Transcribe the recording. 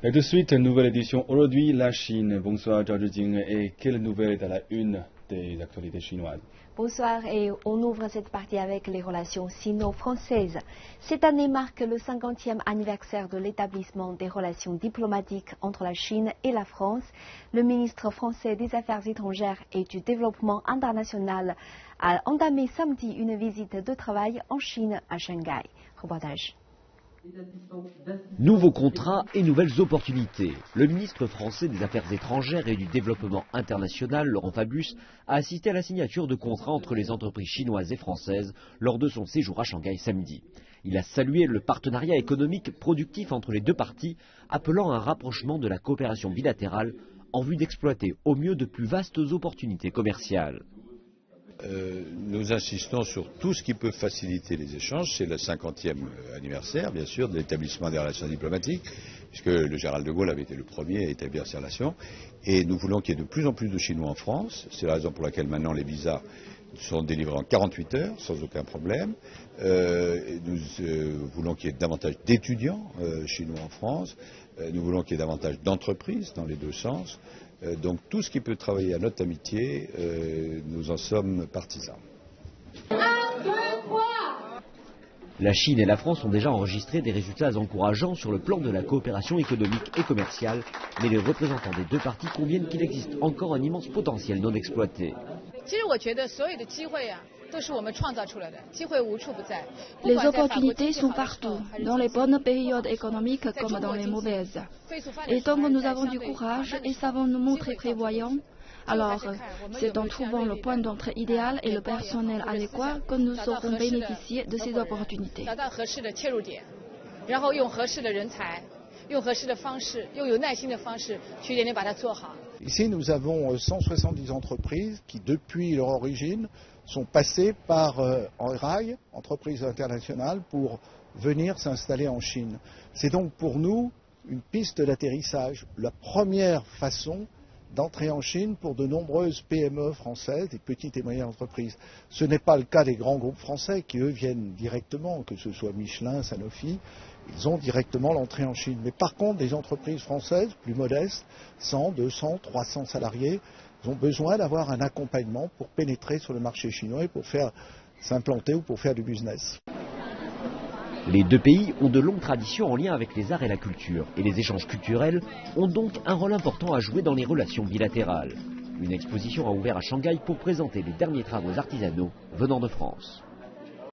Et de suite, nouvelle édition. Aujourd'hui, la Chine. Bonsoir, Zhao Zhijing. Et quelle nouvelle est à la une des actualités chinoises? Bonsoir, et on ouvre cette partie avec les relations sino-françaises. Cette année marque le 50e anniversaire de l'établissement des relations diplomatiques entre la Chine et la France. Le ministre français des Affaires étrangères et du Développement international a entamé samedi une visite de travail en Chine à Shanghai. Reportage. Nouveaux contrats et nouvelles opportunités. Le ministre français des Affaires étrangères et du Développement international, Laurent Fabius, a assisté à la signature de contrats entre les entreprises chinoises et françaises lors de son séjour à Shanghai samedi. Il a salué le partenariat économique productif entre les deux parties, appelant à un rapprochement de la coopération bilatérale en vue d'exploiter au mieux de plus vastes opportunités commerciales. Nous insistons sur tout ce qui peut faciliter les échanges. C'est le 50e anniversaire, bien sûr, de l'établissement des relations diplomatiques, puisque le général de Gaulle avait été le premier à établir ces relations. Et nous voulons qu'il y ait de plus en plus de Chinois en France. C'est la raison pour laquelle maintenant les visas sont délivrés en 48 heures, sans aucun problème. Nous voulons qu'il y ait davantage d'étudiants chinois en France. Nous voulons qu'il y ait davantage d'entreprises dans les deux sens. Donc tout ce qui peut travailler à notre amitié, nous en sommes partisans. La Chine et la France ont déjà enregistré des résultats encourageants sur le plan de la coopération économique et commerciale, mais les représentants des deux parties conviennent qu'il existe encore un immense potentiel non exploité. Les opportunités sont partout, dans les bonnes périodes économiques comme dans les mauvaises. Et tant que nous avons du courage et savons nous montrer prévoyants, alors c'est en trouvant le point d'entrée idéal et le personnel adéquat que nous saurons bénéficier de ces opportunités. Ici, nous avons 170 entreprises qui, depuis leur origine, sont passées par ENRAI, entreprise internationale, pour venir s'installer en Chine. C'est donc pour nous une piste d'atterrissage, la première façon d'entrer en Chine pour de nombreuses PME françaises, des petites et moyennes entreprises. Ce n'est pas le cas des grands groupes français qui, eux, viennent directement, que ce soit Michelin, Sanofi, ils ont directement l'entrée en Chine. Mais par contre, des entreprises françaises plus modestes, 100, 200, 300 salariés, ont besoin d'avoir un accompagnement pour pénétrer sur le marché chinois et pour s'implanter ou pour faire du business. Les deux pays ont de longues traditions en lien avec les arts et la culture, et les échanges culturels ont donc un rôle important à jouer dans les relations bilatérales. Une exposition a ouvert à Shanghai pour présenter les derniers travaux artisanaux venant de France.